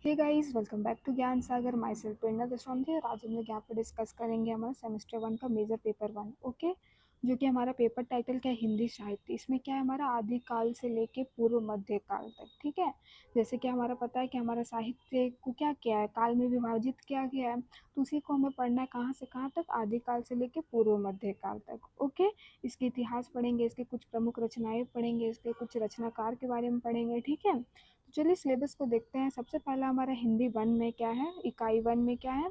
Hey guys, welcome back to Gyan Sagar. My self प्रेरणा दशरथी। और आज हम लोग यहाँ पर डिस्कस करेंगे हमारा सेमेस्टर 1 का मेजर पेपर 1। ओके, जो कि हमारा पेपर टाइटल क्या है, हिंदी साहित्य। इसमें क्या है, हमारा आदिकाल से लेके पूर्व मध्य काल तक। ठीक है, जैसे कि हमारा पता है कि हमारा साहित्य को क्या किया है, काल में विभाजित किया गया है। तो उसी को हमें पढ़ना है, कहाँ से कहाँ तक, आदिकाल से लेके पूर्व मध्य काल तक। ओके, इसके इतिहास पढ़ेंगे, इसके कुछ प्रमुख रचनाएं पढ़ेंगे, इसके कुछ रचनाकार के बारे में पढ़ेंगे। ठीक है, चलिए सिलेबस को देखते हैं। सबसे पहला हमारा हिंदी वन में क्या है, इकाई वन में क्या है,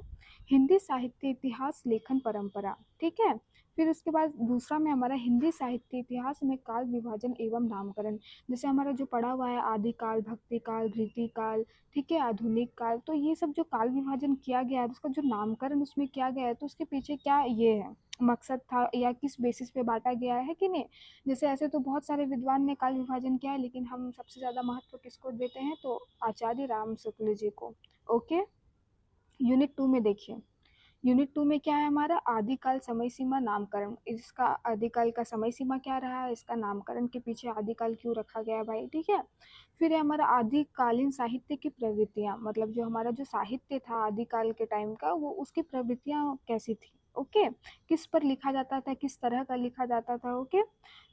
हिंदी साहित्य इतिहास लेखन परंपरा। ठीक है, फिर उसके बाद दूसरा में हमारा हिंदी साहित्य इतिहास में काल विभाजन एवं नामकरण। जैसे हमारा जो पढ़ा हुआ है आदिकाल, भक्ति काल, रीति काल, ठीक है, आधुनिक काल। तो ये सब जो काल विभाजन किया गया है, उसका जो नामकरण उसमें किया गया है, तो उसके पीछे क्या ये है, मकसद था, या किस बेसिस पे बांटा गया है कि नहीं। जैसे ऐसे तो बहुत सारे विद्वान ने काल विभाजन किया है, लेकिन हम सबसे ज़्यादा महत्व किसको देते हैं, तो आचार्य राम शुक्ल जी को। ओके, यूनिट 2 में देखिए। यूनिट 2 में क्या है हमारा, आदिकाल समय सीमा नामकरण। इसका आदिकाल का समय सीमा क्या रहा है, इसका नामकरण के पीछे आदिकाल क्यों रखा गया है भाई। ठीक है, फिर है हमारा आदिकालीन साहित्य की प्रवृत्तियां, मतलब जो हमारा जो साहित्य था आदिकाल के टाइम का, वो उसकी प्रवृत्तियां कैसी थी। ओके, किस पर लिखा जाता था, किस तरह का लिखा जाता था। ओके,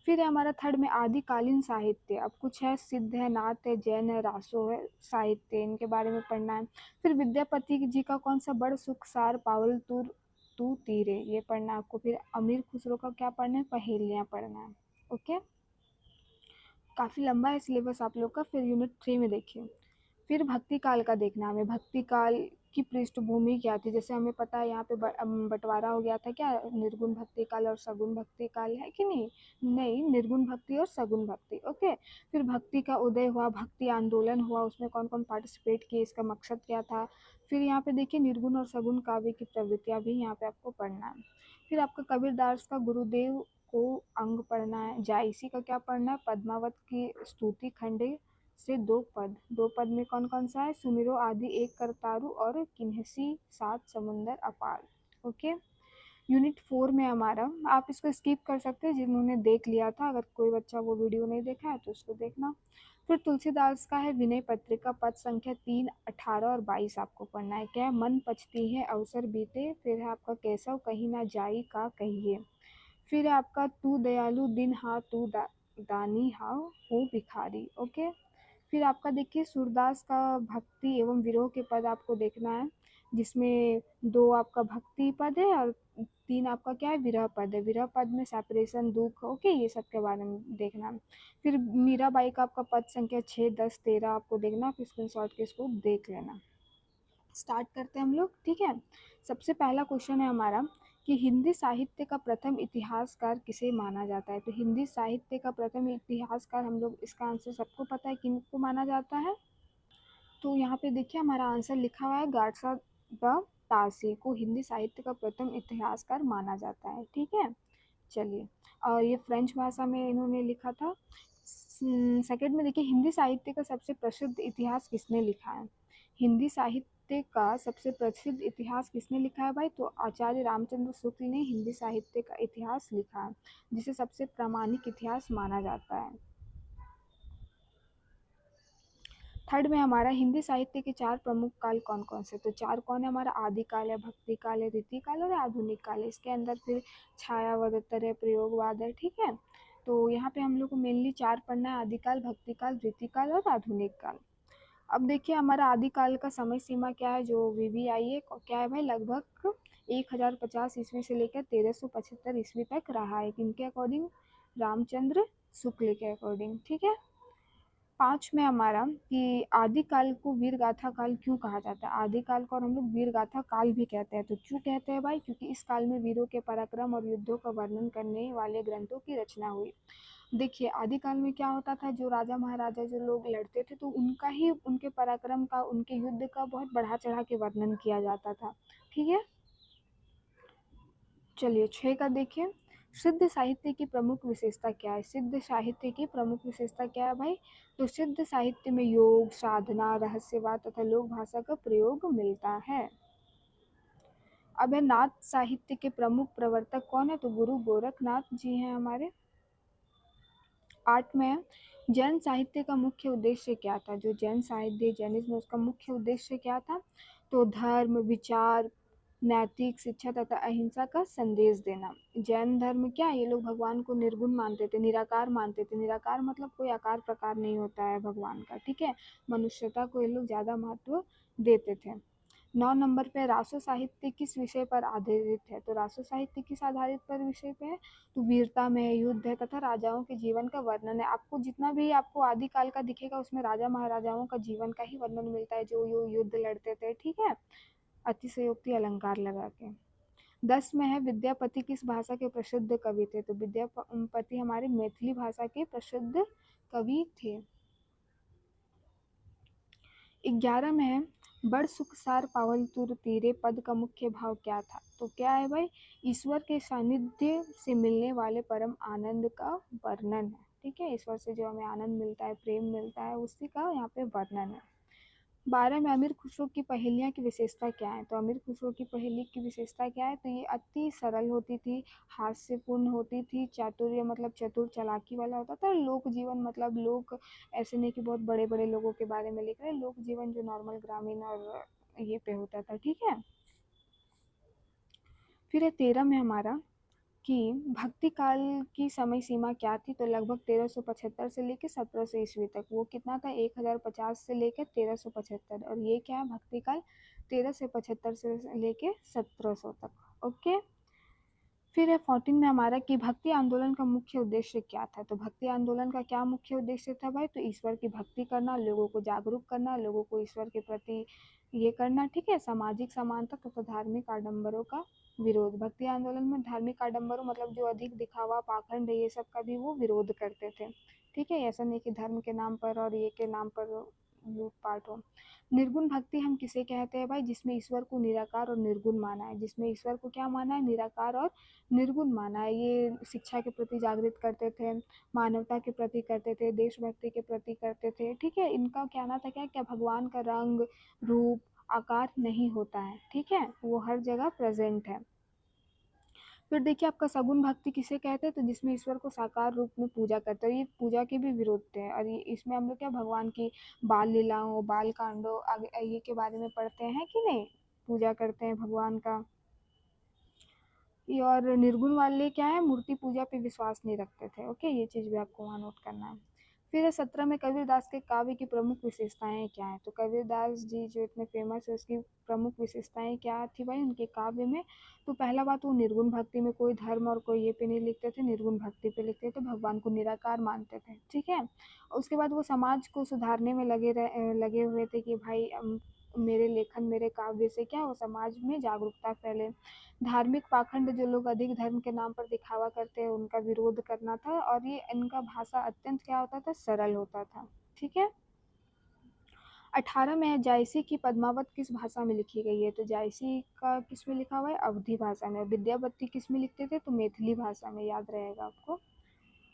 फिर है हमारा थर्ड में आदिकालीन साहित्य। अब कुछ है, सिद्ध है, नाथ है, जैन है, रासो है साहित्य, इनके बारे में पढ़ना है। फिर विद्यापति जी का कौन सा, बड़ सुख सार पावल तुर तू तीरे, ये पढ़ना है आपको। फिर अमीर खुसरो का क्या पढ़ना है, पहेलियाँ पढ़ना है। ओके, काफ़ी लंबा है सिलेबस आप लोग का। फिर यूनिट 3 में देखिए, फिर भक्ति काल का देखना है हमें। भक्ति काल की पृष्ठभूमि क्या थी, जैसे हमें पता है यहाँ पे बंटवारा हो गया था क्या, निर्गुण भक्ति काल और सगुण भक्ति काल, है कि नहीं। नहीं, निर्गुण भक्ति और सगुण भक्ति। ओके, फिर भक्ति का उदय हुआ, भक्ति आंदोलन हुआ, उसमें कौन कौन पार्टिसिपेट किए, इसका मकसद क्या था। फिर यहाँ पे देखिए निर्गुण और सगुण काव्य की प्रवृत्तियाँ भी यहाँ पे आपको पढ़ना है। फिर आपका कबीरदास का गुरुदेव को अंग पढ़ना है। जायसी का क्या पढ़ना है, पद्मावत की स्तुति खंडे से दो पद में कौन कौन सा है, सुमिरो आदि एक करतारु और किन्हसी सात समुंदर अपार। ओके, यूनिट 4 में हमारा, आप इसको स्किप कर सकते हैं जिन्होंने देख लिया था, अगर कोई बच्चा वो वीडियो नहीं देखा है तो उसको देखना। फिर तुलसीदास का है विनय पत्रिका, पद संख्या 3, 18 और 22 आपको पढ़ना है। क्या है, मन पचती है अवसर बीते। फिर है आपका केशव कहीं ना जाई का कहिए। फिर है आपका तू दयालु दिन हा तू दानी हा हो भिखारी। ओके, फिर आपका देखिए सूरदास का भक्ति एवं विरह के पद आपको देखना है, जिसमें 2 आपका भक्ति पद है और 3 आपका क्या है, विरह पद है। विरह पद में सेपरेशन, दुख, ओके, ये सब के बारे में देखना है। फिर मीराबाई का आपका पद संख्या 6, 10, 13 आपको देखना, फिर स्क्रीनशॉट के इसको देख लेना। स्टार्ट करते हैं हम लोग। ठीक है, सबसे पहला क्वेश्चन है हमारा कि हिंदी साहित्य का प्रथम इतिहासकार किसे माना जाता है। तो हिंदी साहित्य का प्रथम इतिहासकार, हम लोग इसका आंसर सबको पता है किनको माना जाता है। तो यहाँ पे देखिए हमारा आंसर लिखा हुआ है, गार्सा द तासी को हिंदी साहित्य का प्रथम इतिहासकार माना जाता है। ठीक है, चलिए, और ये फ्रेंच भाषा में इन्होंने लिखा था। सेकंड में देखिए, हिंदी साहित्य का सबसे प्रसिद्ध इतिहास किसने लिखा है। हिंदी साहित्य का सबसे प्रसिद्ध इतिहास किसने लिखा है भाई, तो आचार्य रामचंद्र शुक्ल ने हिंदी साहित्य का इतिहास लिखा है, जिसे सबसे प्रामाणिक इतिहास माना जाता है। थर्ड में हमारा, हिंदी साहित्य के 4 प्रमुख काल कौन कौन से, तो 4 कौन है हमारा, आदिकाल है, भक्ति काल है, रीति काल और आधुनिक काल है। इसके अंदर फिर छायावदत्तर है, प्रयोगवाद है। ठीक है, तो यहाँ पे हम लोग को मेनली 4 पढ़ना है, आदिकाल, भक्ति काल, रीति काल और आधुनिक काल। अब देखिए हमारा आदिकाल का समय सीमा क्या है, जो वीवीआई है, क्या है भाई, लगभग 1050 ईस्वी से लेकर 1375 ईस्वी तक रहा है। किनके अकॉर्डिंग, रामचंद्र शुक्ल के अकॉर्डिंग। ठीक है, 5 में हमारा कि आदिकाल को वीर गाथा काल क्यों कहा जाता है। आदिकाल को और हम लोग वीर गाथा काल भी कहते हैं। तो क्यों कहते हैं भाई, क्योंकि इस काल में वीरों के पराक्रम और युद्धों का वर्णन करने वाले ग्रंथों की रचना हुई। देखिए आदिकाल में क्या होता था, जो राजा महाराजा जो लोग लड़ते थे, तो उनका ही, उनके पराक्रम का, उनके युद्ध का बहुत बढ़ा चढ़ा के वर्णन किया जाता था। ठीक है, चलिए 6 का देखिए, सिद्ध साहित्य की प्रमुख विशेषता क्या है। सिद्ध साहित्य की प्रमुख विशेषता क्या है भाई, तो सिद्ध साहित्य में योग, साधना, रहस्यवाद तथा लोक भाषा का प्रयोग मिलता है। अब है नाथ साहित्य के प्रमुख प्रवर्तक कौन है, तो गुरु गोरखनाथ जी हैं हमारे। 8 में है, जैन साहित्य का मुख्य उद्देश्य क्या था? जो जैन साहित्य जैनिज्म उसका मुख्य उद्देश्य क्या था? तो धर्म, विचार, नैतिक शिक्षा तथा अहिंसा का संदेश देना। जैन धर्म क्या, ये लोग भगवान को निर्गुण मानते थे, निराकार मानते थे। निराकार मतलब कोई आकार प्रकार नहीं होता है भगवान का, ठीक है। मनुष्यता को ये लोग ज़्यादा महत्व देते थे। 9 नंबर पे रासो साहित्य किस विषय पर आधारित है? तो रासो साहित्य किस आधारित पर विषय पे है? तो वीरता में, युद्ध है तथा राजाओं के जीवन का वर्णन है। आपको जितना भी आपको आदिकाल का दिखेगा उसमें राजा महाराजाओं का जीवन का ही वर्णन मिलता है, जो युद्ध लड़ते थे, ठीक है, अतिशयोक्ति अलंकार लगा के। 10 में है, विद्यापति किस भाषा के प्रसिद्ध कवि थे? तो विद्यापति हमारे मैथिली भाषा के प्रसिद्ध कवि थे। 11 में है, बड़ सुख सार पावल तुर तीरे पद का मुख्य भाव क्या था? तो क्या है भाई, ईश्वर के सानिध्य से मिलने वाले परम आनंद का वर्णन है, ठीक है। ईश्वर से जो हमें आनंद मिलता है, प्रेम मिलता है, उसी का यहाँ पे वर्णन है। 12 में अमीर खुसरो की पहेलियाँ की विशेषता क्या है? तो अमीर खुसरो की पहेली की विशेषता क्या है? तो ये अति सरल होती थी, हास्यपूर्ण होती थी, चातुर्य मतलब चतुर चालाकी वाला होता था, लोक जीवन मतलब लोग ऐसे नहीं कि बहुत बड़े बड़े लोगों के बारे में लिख रहे हैं, लोक जीवन जो नॉर्मल ग्रामीण और ये पे होता था, ठीक है। फिर है 13 में हमारा कि भक्ति काल की समय सीमा क्या थी? तो लगभग 1375 से लेकर 1700 ईस्वी तक। वो कितना था? 1050 से लेकर 1375। और ये क्या है? भक्ति काल 1375 से लेकर 1700 तक, ओके। फिर है 14 में हमारा कि भक्ति आंदोलन का मुख्य उद्देश्य क्या था? तो भक्ति आंदोलन का क्या मुख्य उद्देश्य था भाई? तो ईश्वर की भक्ति करना, लोगों को जागरूक करना, लोगों को ईश्वर के प्रति ये करना, ठीक है। सामाजिक समानता तथा धार्मिक आडंबरों का विरोध। भक्ति आंदोलन में धार्मिक आडंबरों मतलब जो अधिक दिखावा, पाखंड, ये सब का भी वो विरोध करते थे, ठीक है। ऐसा नहीं कि धर्म के नाम पर और ये के नाम पर लूटपाट हो। निर्गुण भक्ति हम किसे कहते हैं भाई? जिसमें ईश्वर को निराकार और निर्गुण माना है। जिसमें ईश्वर को क्या माना है? निराकार और निर्गुण माना है। ये शिक्षा के प्रति जागृत करते थे, मानवता के प्रति करते थे, देशभक्ति के प्रति करते थे, ठीक है। इनका कहना था क्या भगवान का रंग, रूप, आकार नहीं होता है, ठीक है, वो हर जगह प्रेजेंट है। फिर देखिए आपका सगुण भक्ति किसे कहते हैं? तो जिसमें ईश्वर को साकार रूप में पूजा करते हैं। ये पूजा के भी विरोध थे, और ये इसमें हम लोग क्या भगवान की बाल लीलाओं, बाल कांडों आगे ये के बारे में पढ़ते हैं कि नहीं, पूजा करते हैं भगवान का। ये और निर्गुण वाले क्या है? मूर्ति पूजा पे विश्वास नहीं रखते थे, ओके। ये चीज़ भी आपको वहाँ नोट करना है। फिर 17 में कबीरदास के काव्य की प्रमुख विशेषताएं क्या हैं? तो कबीरदास जी जो इतने फेमस है उसकी प्रमुख विशेषताएं क्या थी भाई उनके काव्य में? तो पहला बात, वो निर्गुण भक्ति में कोई धर्म और कोई ये पे नहीं लिखते थे, निर्गुण भक्ति पे लिखते थे, भगवान को निराकार मानते थे, ठीक है। उसके बाद वो समाज को सुधारने में लगे हुए थे कि भाई मेरे लेखन, मेरे काव्य से क्या हो, समाज में जागरूकता फैले। धार्मिक पाखंड, जो लोग अधिक धर्म के नाम पर दिखावा करते हैं, उनका विरोध करना था। और ये इनका भाषा अत्यंत क्या होता था? सरल होता था, ठीक है। 18 में है, जायसी की पद्मावत किस भाषा में लिखी गई है? तो जायसी का किस में लिखा हुआ है? अवधी भाषा में। विद्यापति किस में लिखते थे? तो मैथिली भाषा में, याद रहेगा आपको।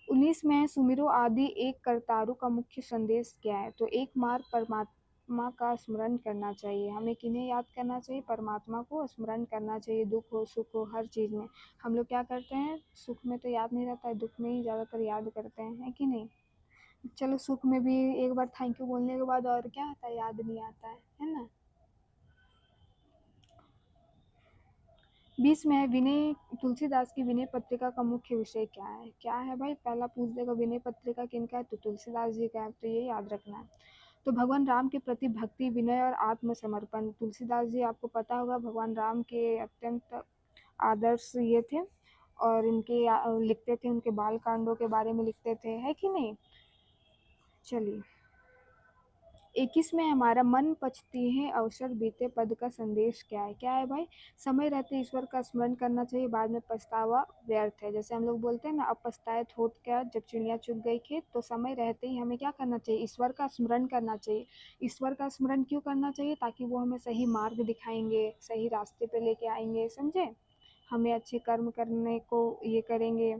19 में है, सुमिरो आदि एक करतारु का मुख्य संदेश क्या है? तो एक मार्ग परमात्मा का स्मरण करना चाहिए। हमें किन्हें याद करना चाहिए? परमात्मा को स्मरण करना चाहिए। दुख हो, सुख हो, हर चीज़ में हम लोग क्या करते हैं? सुख में तो याद नहीं रहता है, दुख में ही ज़्यादातर याद करते हैं, है कि नहीं। चलो सुख में भी एक बार थैंक यू बोलने के बाद और क्या आता है? याद नहीं आता है ना। 20 में है, विनय तुलसीदास की विनय पत्रिका का मुख्य विषय क्या है? क्या है भाई? पहला पूछ देगा विनय पत्रिका किनका है? तो तुलसीदास जी का है, तो ये याद रखना है। तो भगवान राम के प्रति भक्ति, विनय और आत्मसमर्पण। तुलसीदास जी आपको पता होगा भगवान राम के अत्यंत आदर्श ये थे, और इनके लिखते थे, उनके बाल कांडों के बारे में लिखते थे, है कि नहीं। चलिए 21 में हमारा मन पछती है अवसर बीते पद का संदेश क्या है? क्या है भाई? समय रहते ईश्वर का स्मरण करना चाहिए, बाद में पछतावा व्यर्थ है। जैसे हम लोग बोलते हैं ना, अब पछताए होत क्या जब चिड़िया चुग गई खेत। तो समय रहते ही हमें क्या करना चाहिए? ईश्वर का स्मरण करना चाहिए। ईश्वर का स्मरण क्यों करना चाहिए? ताकि वो हमें सही मार्ग दिखाएंगे, सही रास्ते पे लेके आएंगे, समझे, हमें अच्छे कर्म करने को ये करेंगे।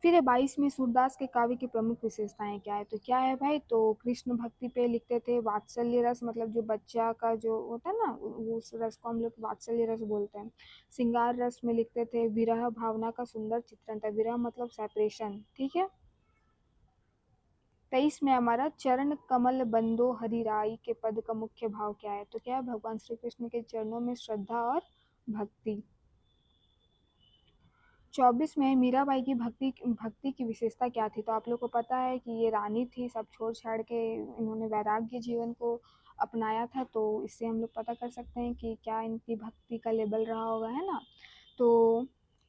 फिर है 22 में सूरदास के काव्य की प्रमुख विशेषताएं क्या है, तो क्या है भाई, तो कृष्ण भक्ति पे लिखते थे, वात्सल्य रस मतलब जो बच्चा का जो होता है ना उस रस को हम लोग वात्सल्य रस बोलते हैं। श्रृंगार रस में लिखते थे, विरह भावना का सुंदर चित्रण था, विरह मतलब सेपरेशन, ठीक है। 23 में हमारा चरण कमल बंदो हरिराई के पद का मुख्य भाव क्या है, तो क्या है, भगवान श्री कृष्ण के चरणों में श्रद्धा और भक्ति। 24 में मीराबाई की भक्ति भक्ति की विशेषता क्या थी, तो आप लोग को पता है कि ये रानी थी, सब छोड़ छाड़ के इन्होंने वैराग्य जीवन को अपनाया था, तो इससे हम लोग पता कर सकते हैं कि क्या इनकी भक्ति का लेवल रहा होगा, है ना। तो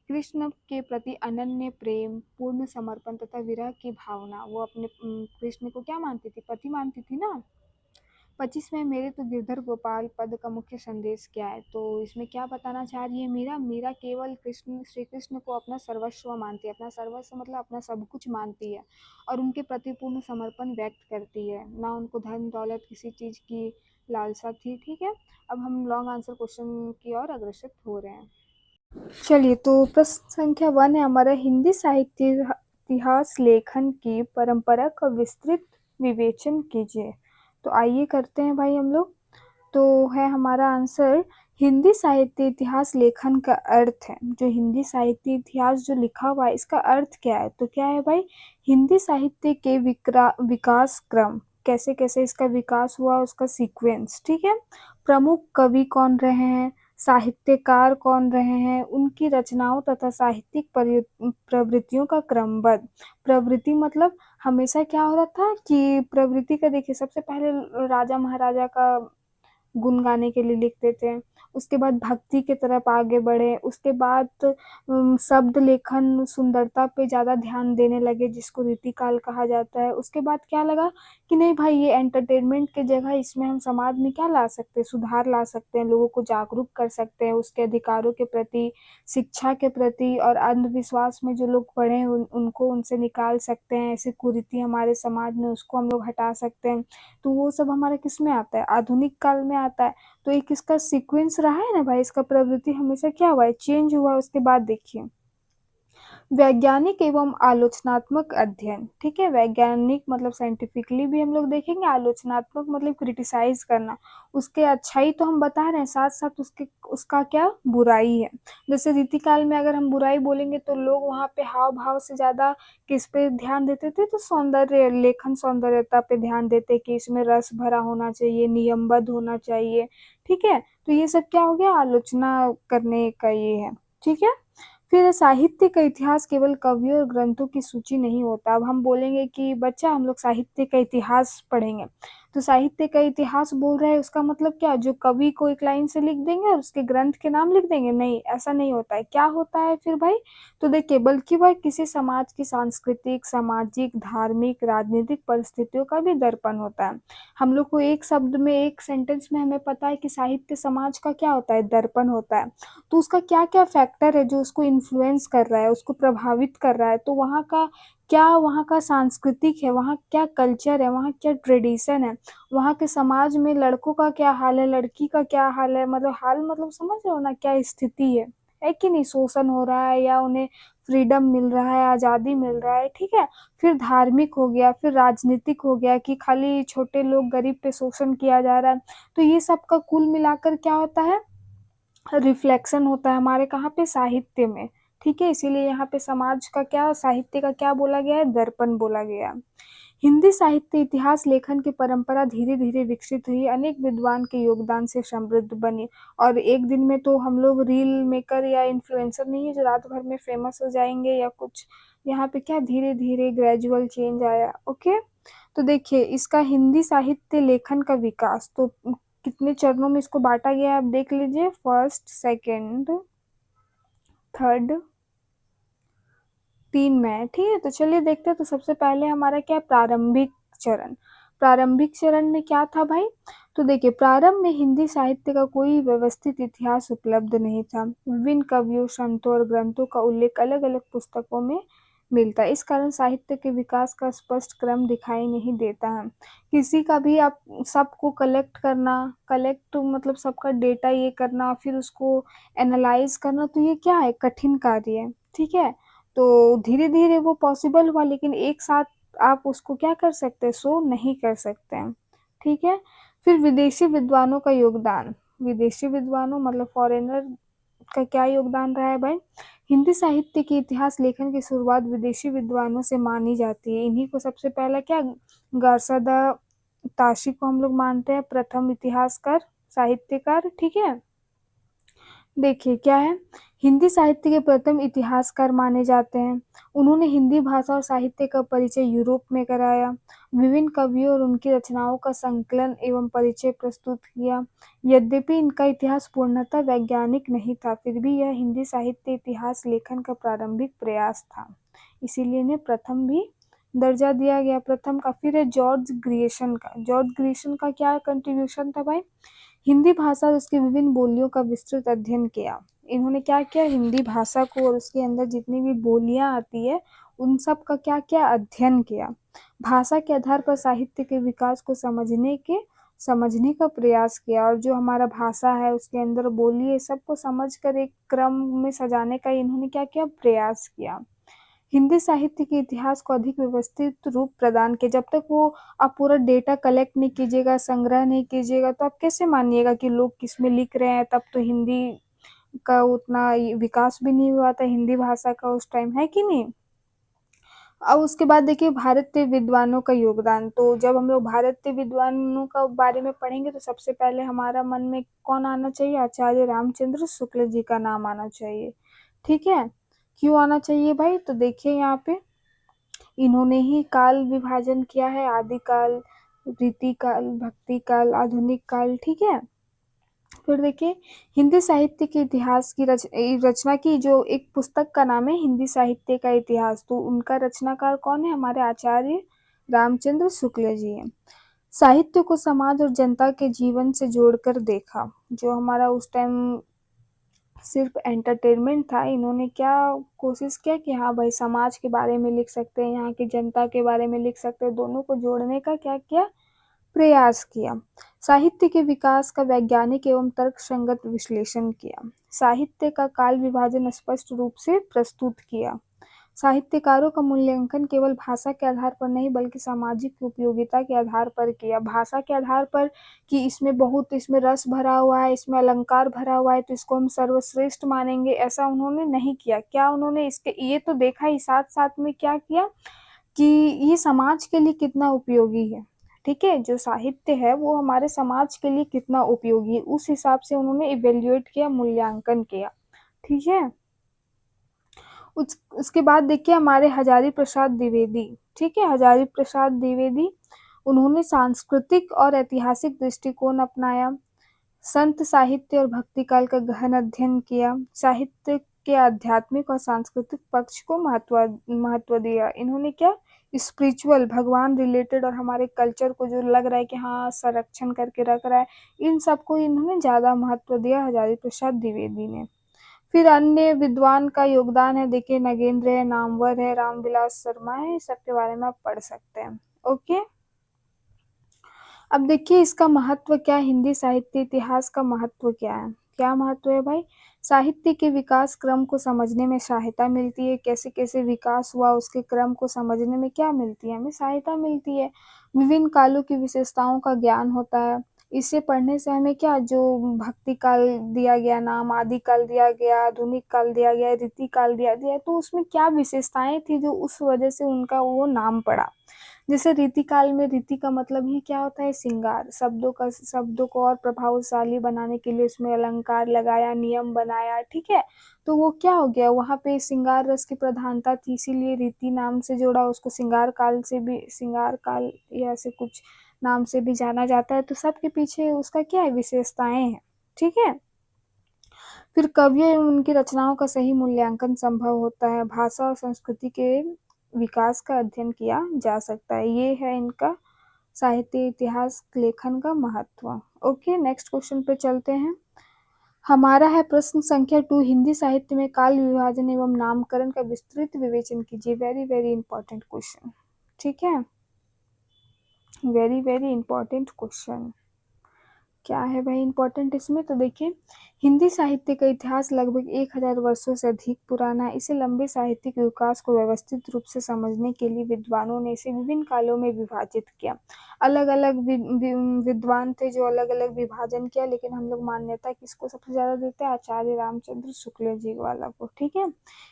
कृष्ण के प्रति अनन्य प्रेम, पूर्ण समर्पण तथा विरह की भावना, वो अपने कृष्ण को क्या मानती थी, पति मानती थी ना। 25 में मेरे तो गिरधर गोपाल पद का मुख्य संदेश क्या है, तो इसमें क्या बताना चाह रही है मीरा, मीरा केवल कृष्ण श्री कृष्ण को अपना सर्वस्व मानती है, अपना सर्वस्व मतलब अपना सब कुछ मानती है, और उनके प्रति पूर्ण समर्पण व्यक्त करती है, ना उनको धन दौलत किसी चीज़ की लालसा थी, ठीक है। अब हम लॉन्ग आंसर क्वेश्चन की ओर अग्रसर हो रहे हैं। चलिए, तो प्रश्न संख्या 1 है हमारा, हिंदी साहित्य इतिहास लेखन की परंपरा का विस्तृत विवेचन कीजिए। तो आइए करते हैं भाई हम लोग। तो है हमारा आंसर, हिंदी साहित्य इतिहास लेखन का अर्थ है, जो हिंदी साहित्य इतिहास जो लिखा हुआ है इसका अर्थ क्या है, तो क्या है भाई, हिंदी साहित्य के विकास क्रम, कैसे कैसे इसका विकास हुआ, उसका सीक्वेंस, ठीक है। प्रमुख कवि कौन रहे हैं, साहित्यकार कौन रहे हैं, उनकी रचनाओं तथा साहित्यिक प्रवृत्तियों का क्रमबद्ध, प्रवृत्ति मतलब हमेशा क्या हो रहा था कि प्रवृत्ति का, देखिए सबसे पहले राजा महाराजा का गुण गाने के लिए लिखते थे, उसके बाद भक्ति की तरफ आगे बढ़े, उसके बाद शब्द लेखन सुंदरता पे ज़्यादा ध्यान देने लगे जिसको रीतिकाल कहा जाता है। उसके बाद क्या लगा कि नहीं भाई, ये एंटरटेनमेंट की जगह इसमें हम समाज में क्या ला सकते हैं, सुधार ला सकते हैं, लोगों को जागरूक कर सकते हैं उसके अधिकारों के प्रति, शिक्षा के प्रति, और अंधविश्वास में जो लोग पढ़े हैं उनको उनसे निकाल सकते हैं, ऐसी कुरीति हमारे समाज में उसको हम लोग हटा सकते हैं। तो वो सब हमारा किस में आता है, आधुनिक काल में आता है। तो एक इसका सीक्वेंस रहा है ना भाई, इसका प्रवृत्ति हमेशा क्या हुआ है, चेंज हुआ है। उसके बाद देखिए, वैज्ञानिक एवं आलोचनात्मक अध्ययन, ठीक है, वैज्ञानिक मतलब साइंटिफिकली भी हम लोग देखेंगे, आलोचनात्मक मतलब क्रिटिसाइज करना, उसके अच्छाई तो हम बता रहे हैं, साथ साथ उसके उसका क्या बुराई है। जैसे रीतिकाल में अगर हम बुराई बोलेंगे तो लोग वहाँ पे हाव भाव से ज़्यादा किस पे ध्यान देते थे, तो सौंदर्य लेखन सौंदर्यता पे ध्यान देते कि इसमें रस भरा होना चाहिए, नियमबद्ध होना चाहिए, ठीक है। तो ये सब क्या हो गया, आलोचना करने का ये है, ठीक है। फिर साहित्य का इतिहास केवल कवियों और ग्रंथों की सूची नहीं होता। अब हम बोलेंगे कि बच्चा हम लोग साहित्य का इतिहास पढ़ेंगे, तो साहित्य का इतिहास बोल रहे हैं उसका मतलब क्या, जो कवि को एक लाइन से लिख देंगे और उसके ग्रंथ के नाम लिख देंगे, नहीं ऐसा नहीं होता है। क्या होता है फिर भाई, तो देखिए, बल्कि वह किसी समाज की सांस्कृतिक, सामाजिक, धार्मिक, राजनीतिक परिस्थितियों का भी दर्पण होता है। हम लोग को एक शब्द में, एक सेंटेंस में हमें पता है कि साहित्य समाज का क्या होता है, दर्पण होता है। तो उसका क्या क्या फैक्टर है जो उसको इन्फ्लुएंस कर रहा है, उसको प्रभावित कर रहा है, तो वहाँ का क्या, वहाँ का सांस्कृतिक है, वहाँ क्या कल्चर है, वहाँ क्या ट्रेडिशन है, वहाँ के समाज में लड़कों का क्या हाल है, लड़की का क्या हाल है, मतलब हाल मतलब समझ रहे हो ना, क्या स्थिति है कि नहीं, शोषण हो रहा है या उन्हें फ्रीडम मिल रहा है, आज़ादी मिल रहा है, ठीक है। फिर धार्मिक हो गया, फिर राजनीतिक हो गया कि खाली छोटे लोग गरीब पे शोषण किया जा रहा है। तो ये सब का कुल मिलाकर क्या होता है, रिफ्लेक्शन होता है हमारे कहाँ पे, साहित्य में, ठीक है। इसीलिए यहाँ पे समाज का क्या, साहित्य का क्या बोला गया है, दर्पण बोला गया। हिंदी साहित्य इतिहास लेखन की परंपरा धीरे धीरे विकसित हुई, अनेक विद्वान के योगदान से समृद्ध बनी, और एक दिन में तो हम लोग रील मेकर या इन्फ्लुएंसर नहीं है जो रात भर में फेमस हो जाएंगे या कुछ। यहाँ पे क्या, धीरे धीरे ग्रेजुअल चेंज आया, ओके। तो देखिए, इसका हिंदी साहित्य लेखन का विकास तो कितने चरणों में इसको बांटा गया है, आप देख लीजिए, फर्स्ट, सेकंड, थर्ड, 3 में, ठीक है। तो चलिए देखते हैं, तो सबसे पहले हमारा क्या, प्रारंभिक चरण। प्रारंभिक चरण में क्या था भाई, तो देखिए, प्रारंभ में हिंदी साहित्य का कोई व्यवस्थित इतिहास उपलब्ध नहीं था। विभिन्न कवियों, संतों और ग्रंथों का उल्लेख अलग अलग पुस्तकों में मिलता है, इस कारण साहित्य के विकास का स्पष्ट क्रम दिखाई नहीं देता है। किसी का भी आप सबको कलेक्ट करना, कलेक्ट मतलब सबका डेटा ये करना, फिर उसको एनालाइज करना, तो ये क्या है, कठिन कार्य है, ठीक है। तो धीरे धीरे वो पॉसिबल हुआ, लेकिन एक साथ आप उसको क्या कर सकते हैं, सो नहीं कर सकते हैं। ठीक है। फिर विदेशी विद्वानों का योगदान, विदेशी विद्वानों मतलब फॉरेनर का क्या योगदान रहा है भाई। हिंदी साहित्य के इतिहास लेखन की शुरुआत विदेशी विद्वानों से मानी जाती है। इन्हीं को सबसे पहला क्या, गार्सदा ताशी को हम लोग मानते हैं प्रथम इतिहासकार साहित्यकार। ठीक है। देखिए क्या है, हिंदी साहित्य के प्रथम इतिहासकार माने जाते हैं। उन्होंने हिंदी भाषा और साहित्य का परिचय यूरोप में कराया, विभिन्न कवियों और उनकी रचनाओं का संकलन एवं परिचय प्रस्तुत किया। यद्यपि इनका इतिहास पूर्णतः वैज्ञानिक नहीं था, फिर भी यह हिंदी साहित्य इतिहास लेखन का प्रारंभिक प्रयास था, इसीलिए इन्हें प्रथम भी दर्जा दिया गया, प्रथम का। फिर है जॉर्ज ग्रियर्सन का, जॉर्ज ग्रियर्सन का क्या कंट्रीब्यूशन था भाई, हिंदी भाषा और उसकी विभिन्न बोलियों का विस्तृत अध्ययन किया। इन्होंने क्या किया, हिंदी भाषा को और उसके अंदर जितनी भी बोलियां आती है उन सब का क्या क्या अध्ययन किया। भाषा के आधार पर साहित्य के विकास को समझने का प्रयास किया, और जो हमारा भाषा है उसके अंदर बोली है सबको समझ कर एक क्रम में सजाने का इन्होंने क्या किया, प्रयास किया। हिंदी साहित्य के इतिहास को अधिक व्यवस्थित रूप प्रदान किया। जब तक वो आप पूरा डेटा कलेक्ट नहीं कीजिएगा, संग्रह नहीं कीजिएगा, तो आप कैसे मानिएगा कि लोग किसमें लिख रहे हैं। तब तो हिंदी का उतना विकास भी नहीं हुआ था, हिंदी भाषा का उस टाइम, है कि नहीं। अब उसके बाद देखिए भारतीय विद्वानों का योगदान। तो जब हम लोग भारतीय विद्वानों का बारे में पढ़ेंगे तो सबसे पहले हमारा मन में कौन आना चाहिए, आचार्य रामचंद्र शुक्ल जी का नाम आना चाहिए। ठीक है। क्यों आना चाहिए भाई, तो देखिए यहाँ पे इन्होंने ही काल विभाजन किया है, आदि काल, रीति काल, भक्ति काल, आधुनिक काल। ठीक है। फिर देखिए हिंदी साहित्य के इतिहास की रचना की जो एक पुस्तक का नाम है हिंदी साहित्य का इतिहास, तो उनका रचनाकार कौन है, हमारे आचार्य रामचंद्र शुक्ल जी हैं। साहित्य को समाज और जनता के जीवन से जोड़कर देखा, जो हमारा उस टाइम सिर्फ एंटरटेनमेंट था, इन्होंने क्या कोशिश किया कि हाँ भाई समाज के बारे में लिख सकते हैं, यहाँ की जनता के बारे में लिख सकते हैं, दोनों को जोड़ने का क्या किया, प्रयास किया। साहित्य के विकास का वैज्ञानिक एवं तर्कसंगत विश्लेषण किया। साहित्य का काल विभाजन स्पष्ट रूप से प्रस्तुत किया। साहित्यकारों का मूल्यांकन केवल भाषा के आधार पर नहीं बल्कि सामाजिक उपयोगिता के आधार पर किया। भाषा के आधार पर कि इसमें रस भरा हुआ है, इसमें अलंकार भरा हुआ है, तो इसको हम सर्वश्रेष्ठ मानेंगे, ऐसा उन्होंने नहीं किया। क्या उन्होंने इसके ये तो देखा ही, साथ साथ में क्या किया कि ये समाज के लिए कितना उपयोगी है। ठीक है, जो साहित्य है वो हमारे समाज के लिए कितना उपयोगी है, उस हिसाब से उन्होंने इवेल्युएट किया, मूल्यांकन किया। ठीक है। उसके बाद देखिए हमारे हजारी प्रसाद द्विवेदी। ठीक है, हजारी प्रसाद द्विवेदी, उन्होंने सांस्कृतिक और ऐतिहासिक दृष्टिकोण अपनाया, संत साहित्य और भक्ति काल का गहन अध्ययन किया, साहित्य के आध्यात्मिक और सांस्कृतिक पक्ष को महत्व दिया। इन्होंने क्या, स्पिरिचुअल, भगवान रिलेटेड और हमारे कल्चर को जो लग रहा है कि हाँ संरक्षण करके रख रहा है, इन सबको इन्होंने ज्यादा महत्व दिया हजारी प्रसाद द्विवेदी ने। फिर अन्य विद्वान का योगदान है, देखिए नगेंद्र है, नामवर है, रामविलास शर्मा है, इस सब के बारे में आप पढ़ सकते हैं। ओके। अब देखिए इसका महत्व क्या, हिंदी साहित्य इतिहास का महत्व क्या है, क्या महत्व है भाई। साहित्य के विकास क्रम को समझने में सहायता मिलती है, कैसे कैसे विकास हुआ उसके क्रम को समझने में क्या मिलती है, हमें सहायता मिलती है। विभिन्न कालों की विशेषताओं का ज्ञान होता है। इसे पढ़ने से हमें क्या, जो भक्ति काल दिया गया नाम, आदि काल दिया गया, आधुनिक काल दिया गया, रीति काल दिया गया, तो उसमें क्या विशेषताएं थी जो उस वजह से उनका वो नाम पड़ा। जैसे रीति काल में, रीति का मतलब ही क्या होता है, श्रृंगार, शब्दों को और प्रभावशाली बनाने के लिए उसमें अलंकार लगाया, नियम बनाया। ठीक है। तो वो क्या हो गया, वहां पे श्रृंगार रस की प्रधानता थी, इसीलिए रीति नाम से जोड़ा, उसको श्रृंगार काल या ऐसे कुछ नाम से भी जाना जाता है। तो सबके पीछे उसका क्या है, विशेषताएं हैं। ठीक है। फिर कवियों एवं उनकी रचनाओं का सही मूल्यांकन संभव होता है, भाषा और संस्कृति के विकास का अध्ययन किया जा सकता है। ये है इनका साहित्य इतिहास लेखन का महत्व। ओके, नेक्स्ट क्वेश्चन पे चलते हैं। हमारा है प्रश्न संख्या 2, हिंदी साहित्य में काल विभाजन एवं नामकरण का विस्तृत विवेचन कीजिए। Very very important question. ठीक है, वेरी वेरी इंपॉर्टेंट क्वेश्चन। क्या है भाई इम्पोर्टेंट इसमें, तो देखिए हिंदी साहित्य का इतिहास लगभग 1000 वर्षों से अधिक पुराना है। इसे लंबे साहित्यिक विकास को व्यवस्थित रूप से समझने के लिए विद्वानों ने इसे विभिन्न कालों में विभाजित किया। अलग अलग विद्वान थे जो अलग अलग विभाजन किया, लेकिन हम लोग मान्यता किसको सबसे ज्यादा देते हैं, आचार्य रामचंद्र शुक्ल जी वाला को। ठीक है,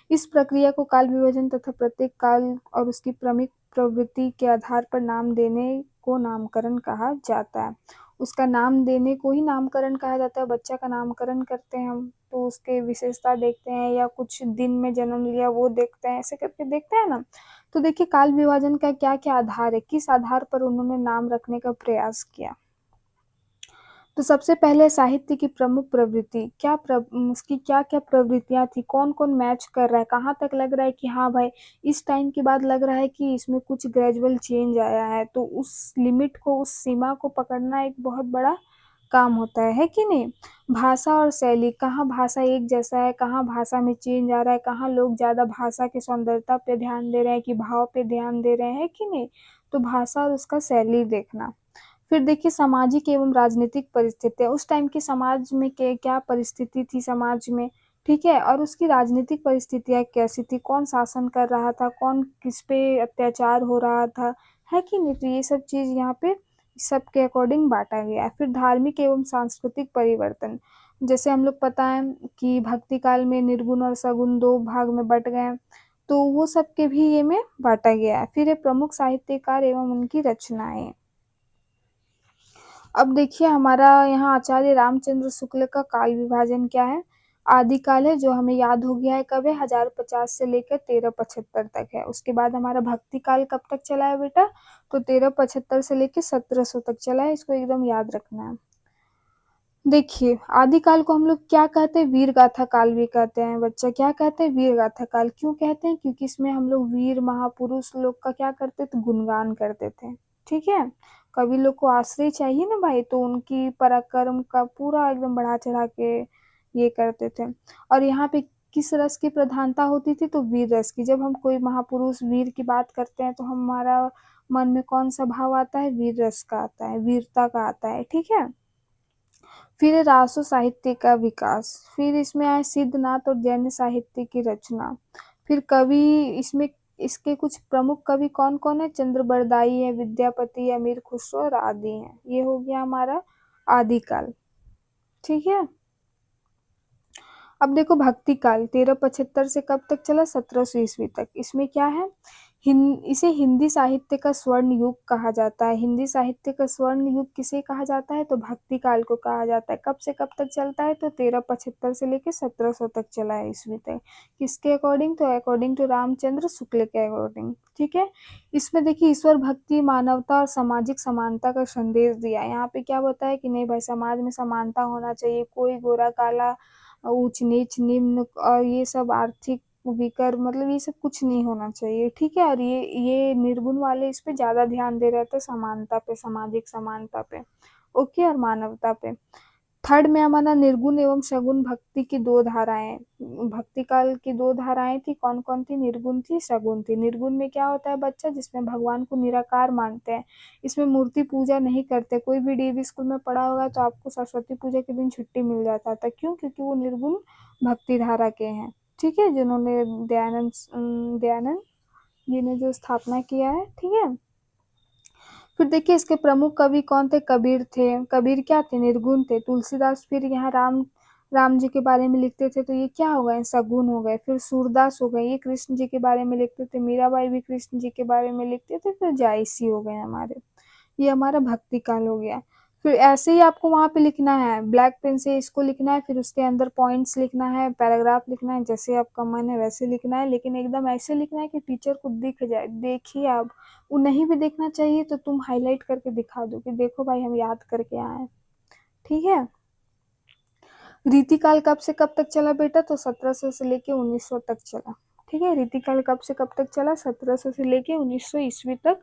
इस प्रक्रिया को काल विभाजन तथा प्रत्येक काल और उसकी प्रमुख प्रवृत्ति के आधार पर नाम देने को नामकरण कहा जाता है। उसका नाम देने को ही नामकरण कहा जाता है। बच्चा का नामकरण करते हैं हम, तो उसके विशेषता देखते हैं या कुछ दिन में जन्म लिया वो देखते हैं, ऐसे करके देखते हैं ना। तो देखिए काल विभाजन का क्या क्या आधार है, किस आधार पर उन्होंने नाम रखने का प्रयास किया। तो सबसे पहले साहित्य की प्रमुख प्रवृत्ति क्या उसकी क्या क्या प्रवृत्तियां थी, कौन कौन मैच कर रहा है, कहाँ तक लग रहा है कि हाँ भाई इस टाइम के बाद लग रहा है कि इसमें कुछ ग्रेजुअल चेंज आया है, तो उस लिमिट को, उस सीमा को पकड़ना एक बहुत बड़ा काम होता है कि नहीं। भाषा और शैली, कहाँ भाषा एक जैसा है, कहाँ भाषा में चेंज आ रहा है, कहाँ लोग ज्यादा भाषा की सौंदर्यता पे ध्यान दे रहे हैं कि भाव पे ध्यान दे रहे हैं कि नहीं। तो भाषा और उसका शैली देखना। फिर देखिए सामाजिक एवं राजनीतिक परिस्थितियां, उस टाइम के समाज में क्या परिस्थिति थी समाज में, ठीक है, और उसकी राजनीतिक परिस्थितियां कैसी थी, कौन शासन कर रहा था, कौन किस पे अत्याचार हो रहा था, है कि नहीं। तो ये सब चीज यहाँ पे सबके अकॉर्डिंग बांटा गया है। फिर धार्मिक एवं सांस्कृतिक परिवर्तन, जैसे हम लोग पता है कि भक्ति काल में निर्गुण और सगुण दो भाग में बट गए, तो वो सब के भी ये में बांटा गया है। फिर ये प्रमुख साहित्यकार एवं उनकी रचनाएं। अब देखिए हमारा यहाँ आचार्य रामचंद्र शुक्ल का काल विभाजन क्या है। आदिकाल है जो हमें याद हो गया है, कब है, 1050 से लेकर 1375 तक है। उसके बाद हमारा भक्ति काल कब तक चला है बेटा, तो 1375 से लेकर 1700 तक चला है, इसको एकदम याद रखना है। देखिए आदिकाल को हम लोग क्या कहते हैं, वीर गाथा काल भी कहते हैं। बच्चा क्या कहते हैं, वीर गाथा काल। क्यों कहते हैं, क्योंकि इसमें हम लोग वीर महापुरुष लोग का क्या करते थे, गुणगान करते थे। ठीक है, कवि लोग को आश्रय चाहिए ना भाई, तो उनकी पराक्रम का पूरा एकदम बढ़ा चढ़ा के ये करते थे। और यहाँ पे किस रस की प्रधानता होती थी, तो वीर रस की। जब हम कोई महापुरुष वीर की बात करते हैं तो हमारा मन में कौन सा भाव आता है, वीर रस का आता है, वीरता का आता है। ठीक है, फिर रासो साहित्य का विकास, फिर इसमें आए सिद्धनाथ और जैन साहित्य की रचना। फिर कवि इसमें, इसके कुछ प्रमुख कवि कौन कौन है, चंद्रबरदाई है, विद्यापति, अमीर खुसरो और आदि हैं। ये हो गया हमारा आदिकाल। ठीक है, अब देखो भक्ति काल 1375 से कब तक चला, 1700 ईस्वी तक। इसमें क्या है, इसे हिंदी साहित्य का स्वर्ण युग कहा जाता है। हिंदी साहित्य का स्वर्ण युग किसे कहा जाता है, तो भक्ति काल को कहा जाता है। कब से कब तक चलता है, तो 1375 से लेकर 1700 तक चला है ईस्वी तक। किसके अकॉर्डिंग, तो अकॉर्डिंग टू रामचंद्र शुक्ल के अकॉर्डिंग। ठीक है, इसमें देखिए ईश्वर भक्ति, मानवता और सामाजिक समानता का संदेश दिया। यहाँ पे क्या बताया कि नहीं भाई समाज में समानता होना चाहिए, कोई गोरा काला, ऊंच नीच निम्न और ये सब आर्थिक विकर, मतलब ये सब कुछ नहीं होना चाहिए। ठीक है, और ये निर्गुण वाले इस पे ज्यादा ध्यान दे रहे थे, समानता पे, सामाजिक समानता पे। ओके, और मानवता पे। थर्ड में हमारा निर्गुण एवं सगुण भक्ति की दो धाराएं। भक्ति काल की दो धाराएं थी, कौन कौन थी, निर्गुण थी, सगुण थी। निर्गुण में क्या होता है बच्चा, जिसमें भगवान को निराकार मानते हैं, इसमें मूर्ति पूजा नहीं करते। कोई भी डीएवी स्कूल में पढ़ा होगा तो आपको सरस्वती पूजा के दिन छुट्टी मिल जाता था। क्यों, क्योंकि वो निर्गुण भक्ति धारा के हैं। ठीक है, जिन्होंने दयानंद जी ने जो स्थापना किया है। ठीक है, फिर देखिए इसके प्रमुख कवि कौन थे, कबीर थे। कबीर क्या थे, निर्गुण थे। तुलसीदास फिर यहाँ राम जी के बारे में लिखते थे, तो ये क्या हो गए, सगुण हो गए। फिर सूरदास हो गए, ये कृष्ण जी के बारे में लिखते थे। मीराबाई भी कृष्ण जी के बारे में लिखते थे। फिर जायसी हो गए हमारे, ये हमारा भक्ति काल हो गया। फिर ऐसे ही आपको वहां पे लिखना है, ब्लैक पेन से इसको लिखना है, फिर उसके अंदर पॉइंट्स लिखना है, पैराग्राफ लिखना है, जैसे आपका मन है वैसे लिखना है, लेकिन एकदम ऐसे लिखना है कि टीचर को दिख जाए। देखिए आप, वो नहीं भी देखना चाहिए तो तुम हाईलाइट करके दिखा दो कि देखो भाई हम याद करके आए। ठीक है, रीतिकाल कब से कब तक चला बेटा, तो 1700 से लेके 1900 तक चला। ठीक है, रीतिकाल कब से कब तक चला, 1700 से लेके 1900 ईस्वी तक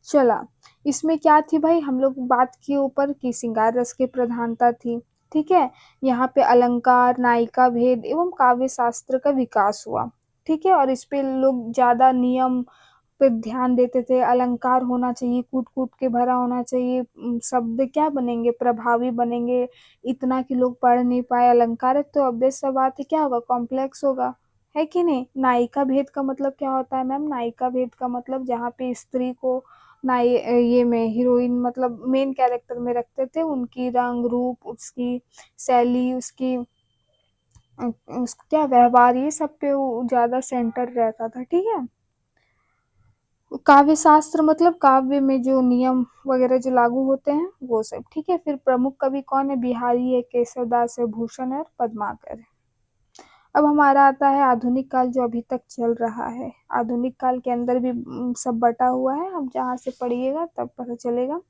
चला। इसमें क्या थी भाई, हम लोग बात किए ऊपर की श्रृंगार रस की प्रधानता थी। ठीक है, यहाँ पे अलंकार, नायिका भेद एवं काव्य शास्त्र का विकास हुआ। ठीक है, और इस पे लोग ज्यादा नियम पे ध्यान देते थे, अलंकार होना चाहिए, कूट-कूट के भरा होना चाहिए, शब्द क्या बनेंगे, प्रभावी बनेंगे, इतना कि लोग पढ़ नहीं पाए, अलंकार है तो ऑब्वियस सा बात है क्या होगा, कॉम्प्लेक्स होगा, है कि नहीं? नायिका भेद का मतलब क्या होता है मैम? नायिका भेद का मतलब जहाँ पे स्त्री को ये में हीरोइन मतलब मेन कैरेक्टर में रखते थे, उनकी रंग, रूप, उसकी शैली, उसकी क्या व्यवहार, ये सब पे वो ज़्यादा सेंटर रहता था, ठीक है? काव्य शास्त्र मतलब काव्य में जो नियम वगैरह जो लागू होते हैं वो सब, ठीक है? फिर प्रमुख कवि कौन है? बिहारी है, केशवदास है, भूषण है और पद्माकर है। अब हमारा आता है आधुनिक काल जो अभी तक चल रहा है। आधुनिक काल के अंदर भी सब बटा हुआ है, अब जहाँ से पढ़िएगा तब पता चलेगा।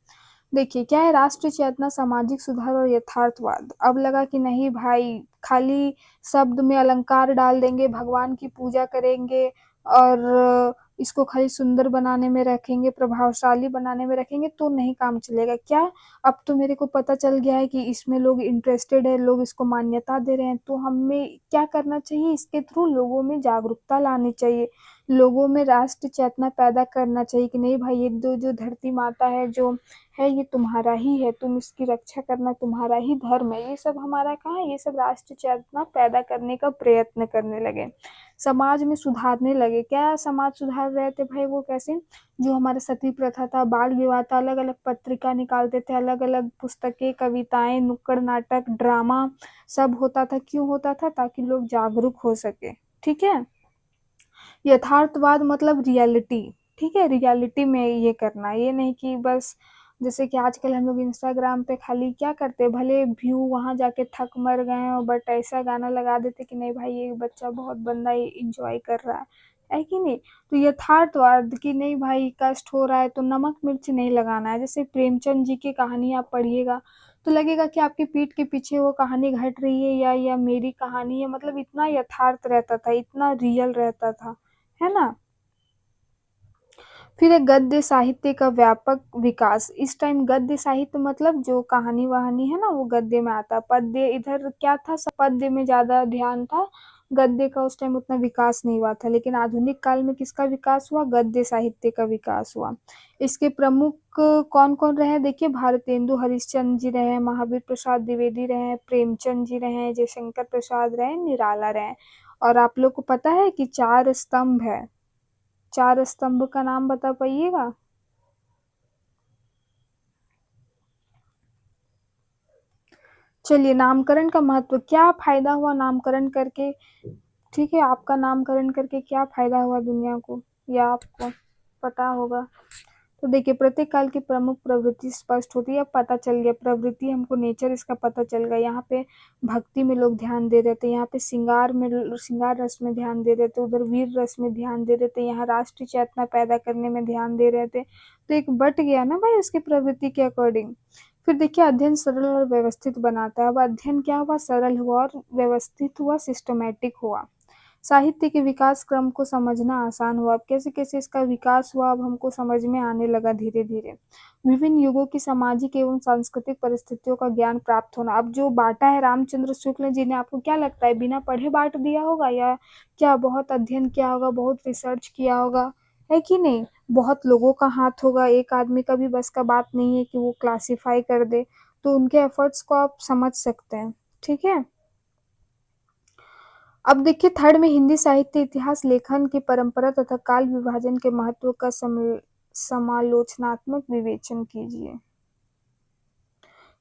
देखिए क्या है, राष्ट्र चेतना, सामाजिक सुधार और यथार्थवाद। अब लगा कि नहीं भाई, खाली शब्द में अलंकार डाल देंगे, भगवान की पूजा करेंगे और इसको खाली सुंदर बनाने में रखेंगे, प्रभावशाली बनाने में रखेंगे तो नहीं काम चलेगा। क्या, अब तो मेरे को पता चल गया है कि इसमें लोग इंटरेस्टेड है, लोग इसको मान्यता दे रहे हैं, तो हमें क्या करना चाहिए, इसके थ्रू लोगों में जागरूकता लानी चाहिए, लोगों में राष्ट्र चेतना पैदा करना चाहिए कि नहीं भाई, ये जो धरती माता है, जो है ये तुम्हारा ही है, तुम इसकी रक्षा करना तुम्हारा ही धर्म है, ये सब हमारा कहाँ है, ये सब राष्ट्र चेतना पैदा करने का प्रयत्न करने लगे, समाज में सुधारने लगे। क्या समाज सुधार रहे थे भाई? वो कैसे? जो हमारा सती प्रथा था, बाल विवाह था, अलग अलग पत्रिका निकालते थे, अलग अलग पुस्तकें, कविताएं, नुक्कड़ नाटक, ड्रामा सब होता था। क्यों होता था? ताकि लोग जागरूक हो सके, ठीक है? यथार्थवाद मतलब रियलिटी, ठीक है? रियलिटी में ये करना, ये नहीं कि बस जैसे कि आजकल हम लोग इंस्टाग्राम पे खाली क्या करते हैं, भले व्यू वहाँ जाके थक मर गए हो, बट ऐसा गाना लगा देते कि नहीं भाई ये बच्चा बहुत बंदा इंजॉय कर रहा है कि नहीं? तो यथार्थवाद कि नहीं भाई कष्ट हो रहा है तो नमक मिर्च नहीं लगाना है। जैसे प्रेमचंद जी की कहानी आप पढ़िएगा तो लगेगा कि आपकी पीठ के पीछे वो कहानी घट रही है या मेरी कहानी है, मतलब इतना यथार्थ रहता था, इतना रियल रहता था, है ना? फिर है गद्य साहित्य का व्यापक विकास। इस टाइम गद्य साहित्य मतलब जो कहानी वहानी है ना वो गद्य में आता। पद्य इधर क्या था, सब पद्य में ज्यादा ध्यान था, गद्य का उस टाइम उतना विकास नहीं हुआ था। लेकिन आधुनिक काल में किसका विकास हुआ? गद्य साहित्य का विकास हुआ। इसके प्रमुख कौन कौन रहे? देखिए भारतेंदु हरिश्चंद्र जी रहे, महावीर प्रसाद द्विवेदी रहे, प्रेमचंद जी रहे, जयशंकर प्रसाद रहे, निराला रहे। और आप लोग को पता है कि 4 स्तंभ है, 4 स्तंभ का नाम बता पाइएगा? चलिए, नामकरण का महत्व, क्या फायदा हुआ नामकरण करके? ठीक है, आपका नामकरण करके क्या फायदा हुआ दुनिया को, या आपको पता होगा? तो देखिए प्रत्येक काल की प्रमुख प्रवृत्ति स्पष्ट होती है। अब पता चल गया प्रवृत्ति, हमको नेचर इसका पता चल गया। यहाँ पे भक्ति में लोग ध्यान दे रहे थे, यहाँ पे श्रृंगार रस में ध्यान दे रहे थे, उधर वीर रस में ध्यान दे रहे थे, यहाँ राष्ट्रीय चेतना पैदा करने में ध्यान दे रहे थे। तो एक बट गया ना भाई उसकी प्रवृत्ति के अकॉर्डिंग। फिर देखिए अध्ययन सरल और व्यवस्थित बनाता है। अब अध्ययन क्या हुआ? सरल हुआ और व्यवस्थित हुआ, सिस्टमैटिक हुआ। साहित्य के विकास क्रम को समझना आसान हुआ। अब कैसे कैसे इसका विकास हुआ अब हमको समझ में आने लगा धीरे धीरे। विभिन्न युगों की सामाजिक एवं सांस्कृतिक परिस्थितियों का ज्ञान प्राप्त होना। अब जो बांटा है रामचंद्र शुक्ल जी ने, आपको क्या लगता है बिना पढ़े बांट दिया होगा या क्या बहुत अध्ययन किया होगा, बहुत रिसर्च किया होगा, है कि नहीं? बहुत लोगों का हाथ होगा, एक आदमी का भी बस का बात नहीं है कि वो क्लासिफाई कर दे। तो उनके एफर्ट्स को आप समझ सकते हैं, ठीक है? अब देखिए थर्ड में हिंदी साहित्य इतिहास लेखन की परंपरा तथा काल विभाजन के महत्व का समालोचनात्मक विवेचन कीजिए।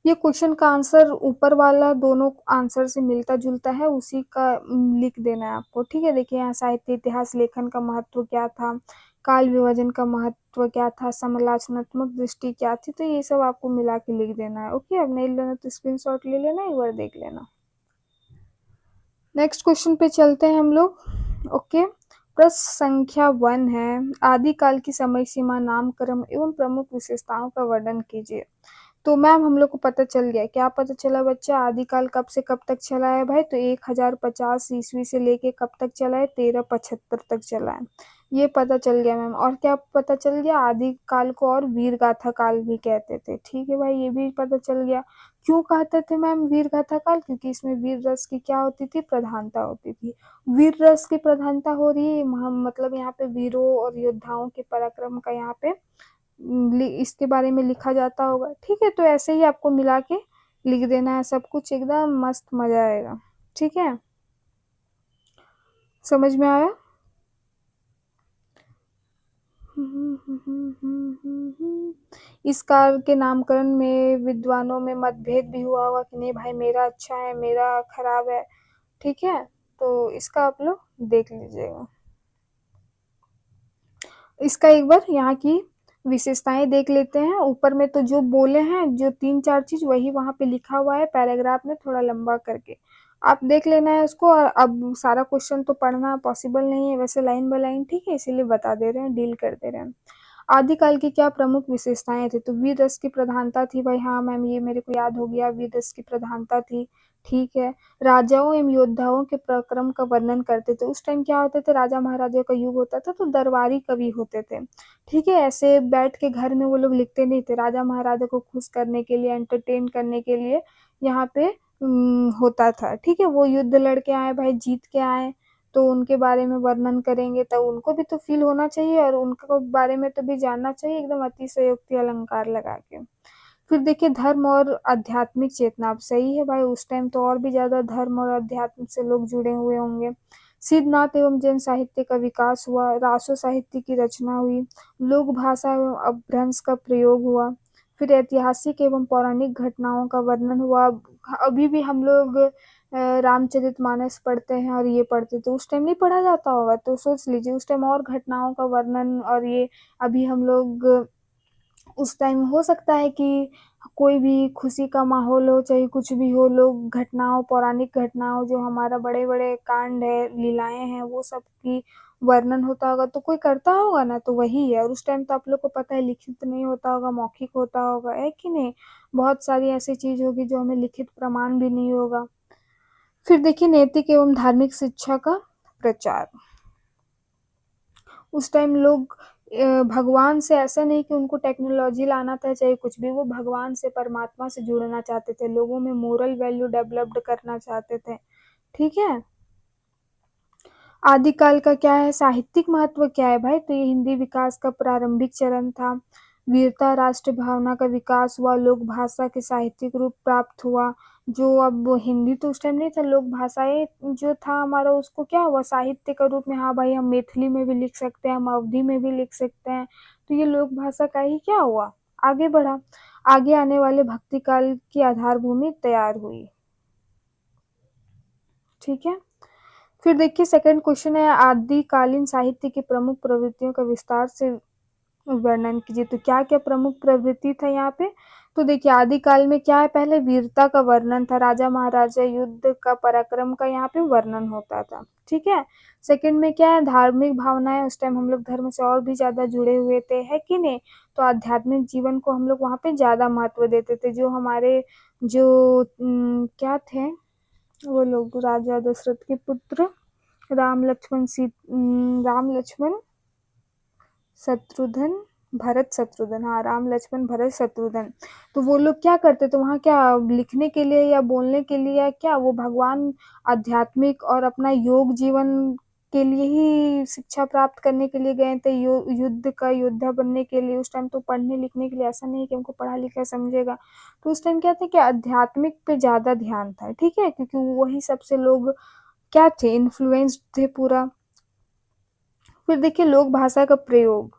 ये क्वेश्चन का आंसर ऊपर वाला दोनों आंसर से मिलता जुलता है, उसी का लिख देना है आपको, ठीक है? देखिए यहाँ साहित्य इतिहास लेखन का महत्व क्या था, काल विभाजन का महत्व क्या था, समालोचनात्मक दृष्टि क्या थी, तो ये सब आपको मिला के लिख देना है। ओके, अब नहीं लेना तो स्क्रीनशॉट ले लेना, एक बार देख लेना। नेक्स्ट क्वेश्चन पे चलते हैं हम लोग। ओके, प्रश्न संख्या 1 है, आदिकाल की समय सीमा, नामकरण एवं प्रमुख विशेषताओं का वर्णन कीजिए। तो मैम हम लोग को पता चल गया, क्या पता चला बच्चा? आदिकाल कब से कब तक चला है भाई? तो 1050 ईस्वी से लेके कब तक चला है? 1375 तक चला है। ये पता चल गया मैम। और क्या पता चल गया? आदि काल को और वीर गाथा काल भी कहते थे। ठीक है भाई, ये भी पता चल गया। क्यों कहते थे मैम वीर गाथा काल? क्योंकि इसमें वीर रस की क्या होती थी? प्रधानता होती थी। वीर रस की प्रधानता हो रही है, मतलब यहाँ पे वीरों और योद्धाओं के पराक्रम का यहाँ पे इसके बारे में लिखा जाता होगा। ठीक है, तो ऐसे ही आपको मिला के लिख देना है सब कुछ, एकदम मस्त मजा आएगा। ठीक है, समझ में आया? इस कार के नामकरण में विद्वानों में मतभेद भी हुआ होगा कि नहीं भाई मेरा अच्छा है, मेरा खराब है। ठीक है, तो इसका आप लोग देख लीजिएगा। इसका एक बार यहाँ की विशेषताएं देख लेते हैं। ऊपर में तो जो बोले हैं जो 3-4 चीज वही वहां पे लिखा हुआ है पैराग्राफ में थोड़ा लंबा करके, आप देख लेना है उसको। और अब सारा क्वेश्चन तो पढ़ना पॉसिबल नहीं है वैसे लाइन बाय लाइन, ठीक है, इसीलिए बता दे रहे हैं, डील कर दे रहे हैं। आदिकाल की क्या प्रमुख विशेषताएं थी? तो वीर रस की प्रधानता थी भाई, हाँ मैम ये मेरे को याद हो गया, वीर रस की प्रधानता थी। ठीक है, राजाओं एवं योद्धाओं के पराक्रम का वर्णन करते थे। उस टाइम क्या होते थे, राजा महाराजा का युग होता था तो दरबारी कवि होते थे। ठीक है, ऐसे बैठ के घर में वो लोग लिखते नहीं थे, राजा महाराजा को खुश करने के लिए, एंटरटेन करने के लिए यहाँ पे होता था। ठीक है, वो युद्ध लड़के आए भाई, जीत के आए, तो उनके बारे में वर्णन करेंगे, तो उनको भी तो फील होना चाहिए और उनके बारे में तो भी जानना चाहिए, एकदम अतिशयोक्ति अलंकार लगा के। फिर देखिए धर्म और आध्यात्मिक चेतना, अब सही है भाई, उस टाइम तो और भी ज्यादा धर्म और अध्यात्म से लोग जुड़े हुए होंगे। सिद्धनाथ एवं जैन साहित्य का विकास हुआ, रासो साहित्य की रचना हुई, लोक भाषा एवं अपभ्रंश का प्रयोग हुआ, फिर ऐतिहासिक एवं पौराणिक घटनाओं का वर्णन हुआ। अभी भी हम लोग रामचरितमानस पढ़ते हैं और ये पढ़ते, तो उस टाइम नहीं पढ़ा जाता होगा, तो सोच लीजिए उस टाइम और घटनाओं का वर्णन, और ये अभी हम लोग उस टाइम हो सकता है कि कोई भी खुशी का माहौल हो, चाहे कुछ भी हो, लोग घटनाओं, पौराणिक घटनाओं जो हमारा बड़े बड़े कांड है, लीलाएं हैं, वो सब की वर्णन होता होगा, तो कोई करता होगा ना, तो वही है। और उस टाइम तो आप लोग को पता है लिखित नहीं होता होगा, मौखिक होता होगा, है कि नहीं? बहुत सारी ऐसी चीज होगी जो हमें लिखित प्रमाण भी नहीं होगा। फिर देखिए नैतिक एवं धार्मिक शिक्षा का प्रचार। उस टाइम लोग भगवान से, ऐसा नहीं कि उनको टेक्नोलॉजी लाना था चाहे कुछ भी, वो भगवान से, परमात्मा से जुड़ना चाहते थे, लोगों में मोरल वैल्यू डेवलप्ड करना चाहते थे। ठीक है, आदिकाल का क्या है, साहित्यिक महत्व क्या है भाई? तो ये हिंदी विकास का प्रारंभिक चरण था, वीरता राष्ट्र भावना का विकास हुआ, लोक भाषा के साहित्यिक रूप प्राप्त हुआ। जो अब हिंदी तो उस टाइम नहीं था, लोक भाषाएं जो था हमारा, उसको क्या हुआ, साहित्य का रूप में, हाँ भाई हम मैथिली में भी लिख सकते हैं, हम अवधी में भी लिख सकते हैं, तो ये लोक भाषा का ही क्या हुआ, आगे बढ़ा। आगे आने वाले भक्ति काल की आधार भूमि तैयार हुई। ठीक है, फिर देखिए सेकंड क्वेश्चन है, आदिकालीन साहित्य की प्रमुख प्रवृत्तियों का विस्तार से वर्णन कीजिए। तो क्या क्या प्रमुख प्रवृत्ति था यहाँ पे? तो देखिए आदिकाल में क्या है, पहले वीरता का वर्णन था, राजा महाराजा युद्ध का पराक्रम का यहाँ पे वर्णन होता था। ठीक है, सेकंड में क्या है, धार्मिक भावनाएं, उस टाइम हम लोग धर्म से और भी ज्यादा जुड़े हुए थे, है कि नहीं? तो आध्यात्मिक जीवन को हम लोग वहाँ पे ज्यादा महत्व देते थे। जो हमारे जो क्या थे वो लोग, राजा दशरथ के पुत्र राम लक्ष्मण राम लक्ष्मण शत्रुघ्न, भरत शत्रुघ्न, हाँ राम लक्ष्मण भरत शत्रुघ्न, तो वो लोग क्या करते थे वहाँ, क्या लिखने के लिए या बोलने के लिए, या क्या वो भगवान, आध्यात्मिक और अपना योग जीवन के लिए ही शिक्षा प्राप्त करने के लिए गए थे, युद्ध का योद्धा बनने के लिए? उस टाइम तो पढ़ने लिखने के लिए ऐसा नहीं कि हमको पढ़ा लिखा समझेगा, तो उस टाइम क्या था कि आध्यात्मिक पे ज्यादा ध्यान था। ठीक है, क्योंकि वही सबसे लोग क्या थे, इन्फ्लुएंस्ड थे पूरा। फिर देखिए लोक भाषा का प्रयोग,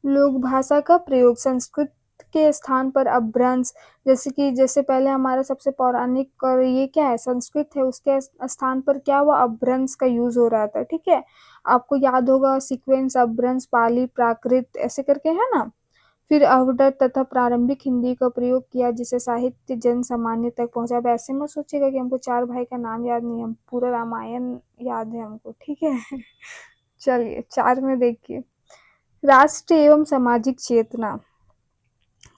लोक भाषा का प्रयोग, संस्कृत के स्थान पर अपभ्रंश, जैसे कि जैसे पहले हमारा सबसे पौराणिक और ये क्या है, संस्कृत है, उसके स्थान पर क्या हुआ, अपभ्रंश का यूज हो रहा था। ठीक है, आपको याद होगा सीक्वेंस, अपभ्रंश, पाली, प्राकृत, ऐसे करके है ना। फिर अवडर तथा प्रारंभिक हिंदी का प्रयोग किया, जिसे साहित्य जन सामान्य तक पहुंचा। अब ऐसे मत सोचिएगा कि हमको 4 भाई का नाम याद नहीं है, हम पूरा रामायण याद है हमको। ठीक है चलिए 4 में देखिए, राष्ट्र एवं सामाजिक चेतना,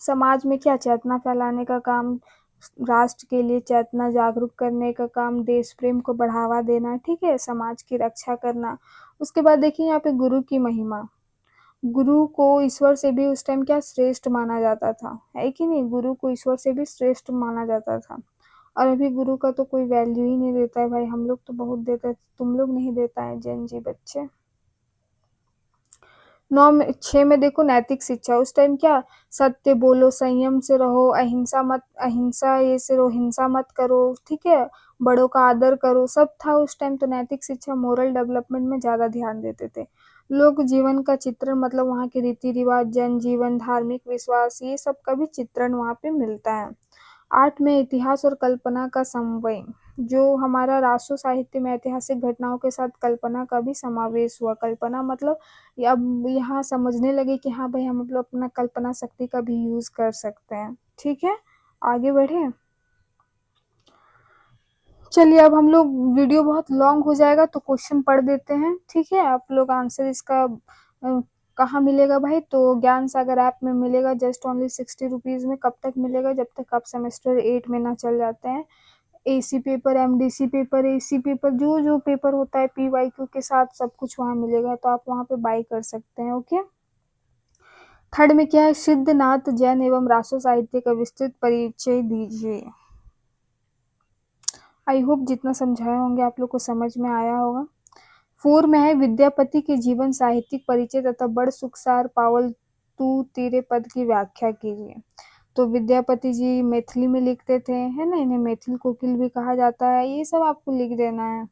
समाज में क्या चेतना फैलाने का काम राष्ट्र के लिए चेतना जागरूक करने का काम, देश प्रेम को बढ़ावा देना, ठीक है, समाज की रक्षा करना। उसके बाद देखिए यहाँ पे गुरु की महिमा। गुरु को ईश्वर से भी उस टाइम क्या श्रेष्ठ माना जाता था, है कि नहीं? गुरु को ईश्वर से भी श्रेष्ठ माना जाता था। और अभी गुरु का तो कोई वैल्यू ही नहीं देता है भाई, हम लोग तो बहुत देते हैं, तुम लोग नहीं देता है जैन जी बच्चे। 6 में देखो नैतिक शिक्षा। उस टाइम क्या, सत्य बोलो, संयम से रहो, अहिंसा ये से रहो, हिंसा मत करो, ठीक है, बड़ों का आदर करो, सब था उस टाइम। तो नैतिक शिक्षा, मोरल डेवलपमेंट में ज्यादा ध्यान देते थे। लोक जीवन का चित्रण, मतलब वहाँ के रीति रिवाज, जनजीवन, धार्मिक विश्वास, ये सब का भी चित्रण वहाँ पे मिलता है। 8 में इतिहास और कल्पना का समन्वय। जो हमारा राष्ट्र साहित्य में ऐतिहासिक घटनाओं के साथ कल्पना का भी समावेश हुआ। कल्पना मतलब अब यहाँ समझने लगे कि हाँ भाई, हम लोग अपना कल्पना शक्ति का भी यूज कर सकते हैं। ठीक है, आगे बढ़े। चलिए अब हम लोग, वीडियो बहुत लॉन्ग हो जाएगा तो क्वेश्चन पढ़ देते हैं, ठीक है। आप लोग आंसर इसका कहाँ मिलेगा भाई? तो ज्ञान सागर ऐप में मिलेगा, जस्ट ओनली 60 रुपीज में। कब तक मिलेगा? जब तक आप सेमेस्टर 8 में ना चल जाते हैं। AC paper, MDC paper, AC paper, जो जो पेपर होता है पीवाईक्यू के साथ सब कुछ वहाँ मिलेगा, तो आप वहाँ पे बाई कर सकते हैं। ओके। थर्ड में क्या है? सिद्धनाथ जैन एवं राष्ट्र साहित्य का विस्तृत परिचय दीजिए। आई होप जितना समझाए होंगे आप लोग को समझ में आया होगा। 4 में है विद्यापति के जीवन, साहित्यिक परिचय तथा बड़ सुखसार पावल तू तेरे पद की व्याख्या कीजिए। तो विद्यापति जी मैथिली में लिखते थे, है ना, इन्हें मैथिल कोकिल भी कहा जाता है। ये सब आपको लिख देना है।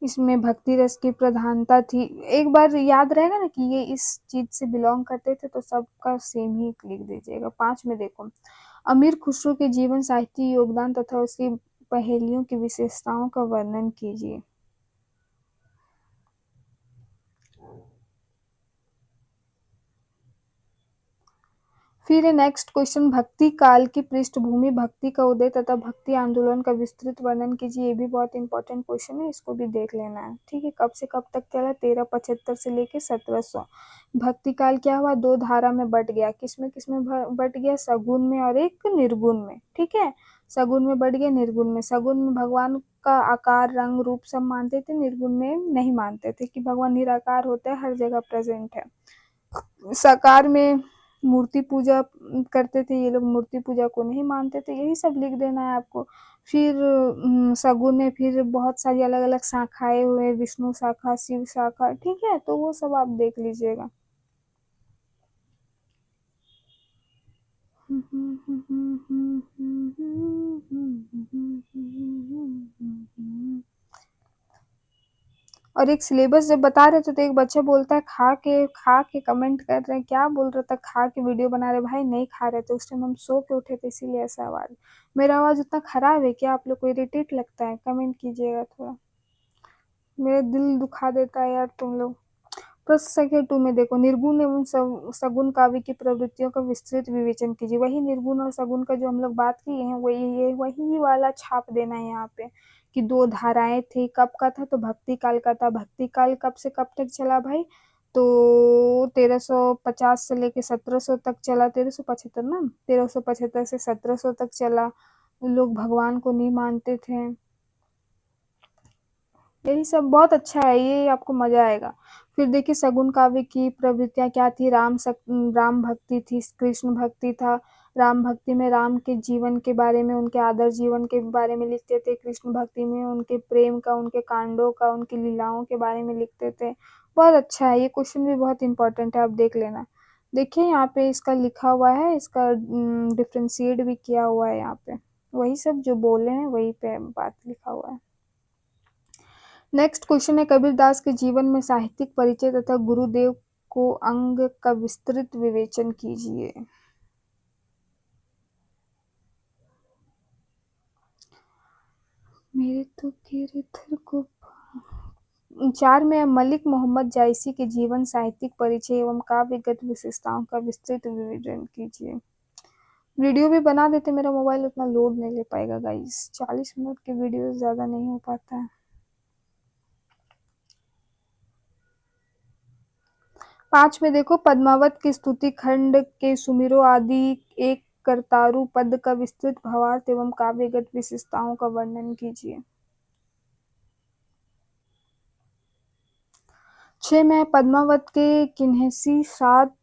इसमें भक्ति रस की प्रधानता थी। एक बार याद रहेगा ना कि ये इस चीज से बिलोंग करते थे, तो सबका सेम ही लिख दीजिएगा। 5 में देखो, अमीर खुसरो के जीवन, साहित्य योगदान तथा उसकी पहेलियों की विशेषताओं का वर्णन कीजिए। फिर नेक्स्ट क्वेश्चन, भक्ति काल की पृष्ठभूमि, भक्ति का उदय तथा भक्ति आंदोलन का विस्तृत वर्णन कीजिए। ये भी बहुत इंपॉर्टेंट क्वेश्चन है, इसको भी देख लेना है। ठीक है, कब से कब तक चला? 1375 से लेके 1700। भक्ति काल क्या हुआ? 2 धारा में बट गया। किसमें किसमें बट गया? सगुन में और एक निर्गुण में। ठीक है, सगुन में बट गया, निर्गुण में। सगुन में भगवान का आकार, रंग, रूप सब मानते थे, निर्गुण में नहीं मानते थे कि भगवान निराकार होते हैं, हर जगह प्रेजेंट है। साकार में मूर्ति पूजा करते थे ये लोग, मूर्ति पूजा को नहीं मानते थे। यही सब लिख देना है आपको। फिर सगुन में फिर बहुत सारी अलग अलग शाखाएं हुए, विष्णु शाखा, शिव शाखा, ठीक है, तो वो सब आप देख लीजिएगा। और एक सिलेबस जब बता रहे थे तो एक बच्चा बोलता है खा के कमेंट कर रहे हैं। क्या बोल रहा था? खा के वीडियो बना रहे। भाई नहीं खा रहे थे, उस टाइम हम सो के उठे थे, इसीलिए ऐसा आवाज। मेरा आवाज उतना खराब है क्या? आप लोग को इरिटेट लगता है? कमेंट कीजिएगा थोड़ा, मेरा दिल दुखा देता है यार तुम लोग। प्रश्न संख्या 2 में देखो, निर्गुण एवं सगुण काव्य की प्रवृत्तियों का विस्तृत विवेचन कीजिए। वही निर्गुण और सगुण का जो हम लोग बात किए हैं, वही वाला छाप देना है यहाँ पे, कि 2 धाराएं थी। कब का था? तो भक्ति काल का था। भक्ति काल कब से कब तक चला भाई? तो 1350 से लेके 1700 तक चला। 1375 ना, 1375 से 1700 तक चला। लोग भगवान को नहीं मानते थे। यही सब बहुत अच्छा है, ये आपको मजा आएगा। फिर देखिए, सगुन काव्य की प्रवृत्तियां क्या थी? राम भक्ति थी, कृष्ण भक्ति था। राम भक्ति में राम के जीवन के बारे में, उनके आदर्श जीवन के बारे में लिखते थे। कृष्ण भक्ति में उनके प्रेम का, उनके कांडों का, उनकी लीलाओं के बारे में लिखते थे। बहुत अच्छा है, ये क्वेश्चन भी बहुत इंपॉर्टेंट है, आप देख लेना। देखिए यहाँ पे इसका लिखा हुआ है, इसका डिफ्रेंशिएट भी किया हुआ है यहाँ पे। वही सब जो बोले हैं वही पे बात लिखा हुआ है। नेक्स्ट क्वेश्चन है, कबीरदास के जीवन में साहित्यिक परिचय तथा गुरुदेव को अंग का विस्तृत विवेचन कीजिए। मेरे तो गिरधर को 4 में मलिक मोहम्मद जायसी के जीवन, साहित्यिक परिचय एवं काव्यगत विशेषताओं का विस्तृत विवरण कीजिए। वीडियो भी बना देते, मेरा मोबाइल उतना लोड नहीं ले पाएगा गाइस, 40 मिनट की वीडियो ज्यादा नहीं हो पाता है। 5 में देखो, पद्मावत की स्तुति खंड के सुमिरो आदि एक करतारु पद का विस्तृत भावार्थ एवं काव्यगत विशेषताओं का वर्णन कीजिए। 6 में पद्मावत के किन्हसी सात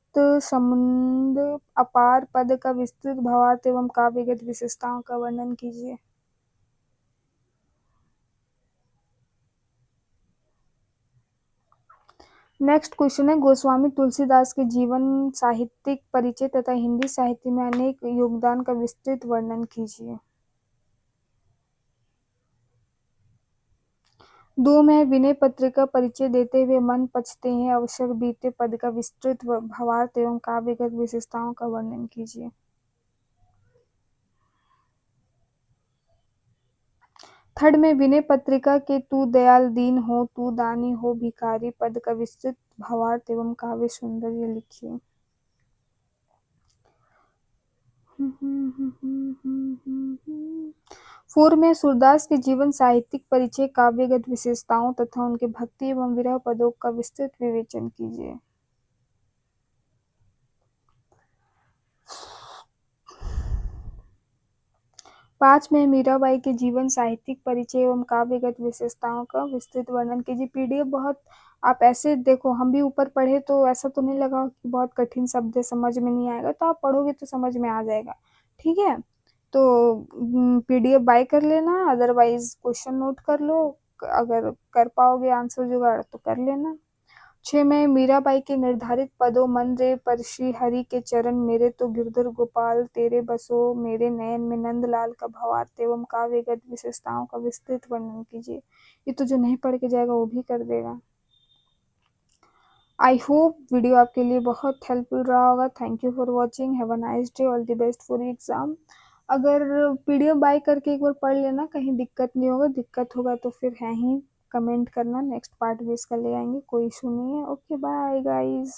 समुंद अपार पद का विस्तृत भावार्थ एवं काव्यगत विशेषताओं का वर्णन कीजिए। 'नेक्स्ट क्वेश्चन है, गोस्वामी तुलसीदास के जीवन, साहित्यिक परिचय तथा हिंदी साहित्य में अनेक योगदान का विस्तृत वर्णन कीजिए। 2 में विनय पत्र का परिचय देते हुए मन पचते हैं अवसर बीते पद का विस्तृत भावार्थ एवं काव्यगत विशेषताओं का वर्णन कीजिए। 3 में विनय पत्रिका के तू दयाल दीन हो, तू दानी हो भिखारी पद का विस्तृत भावार्थ एवं काव्य सौंदर्य लिखिए। 4 में सूरदास के जीवन, साहित्यिक परिचय, काव्यगत विशेषताओं तथा उनके भक्ति एवं विरह पदों का विस्तृत विवेचन कीजिए। 5 में मीराबाई के जीवन, साहित्यिक परिचय एवं काव्यगत विशेषताओं का विस्तृत वर्णन कीजिए। पीडीएफ बहुत आप ऐसे देखो, हम भी ऊपर पढ़े तो ऐसा तो नहीं लगा कि बहुत कठिन शब्द है, समझ में नहीं आएगा, तो आप पढ़ोगे तो समझ में आ जाएगा। ठीक है, तो पीडीएफ बाय कर लेना, अदरवाइज क्वेश्चन नोट कर लो, अगर कर पाओगे आंसर जुगाड़ तो कर लेना। 6 में मीराबाई के निर्धारित पदों, मन रे परशी हरि के चरण, मेरे तो गिरधर गोपाल तेरे बसो, मेरे नयन में नंदलाल का भावार्थ एवं काव्यगत विशेषताओं का विस्तृत वर्णन कीजिए। ये तो जो नहीं पढ़ के जाएगा वो भी कर देगा। आई होप वीडियो आपके लिए बहुत हेल्पफुल रहा होगा। Thank you for watching, have a nice day, all the best for exam. अगर पीडीएफ बाय करके एक बार पढ़ लेना, कहीं दिक्कत नहीं होगा, दिक्कत होगा तो फिर है ही कमेंट करना, नेक्स्ट पार्ट भी इसका ले आएंगे, कोई इशू नहीं है। Okay bye guys.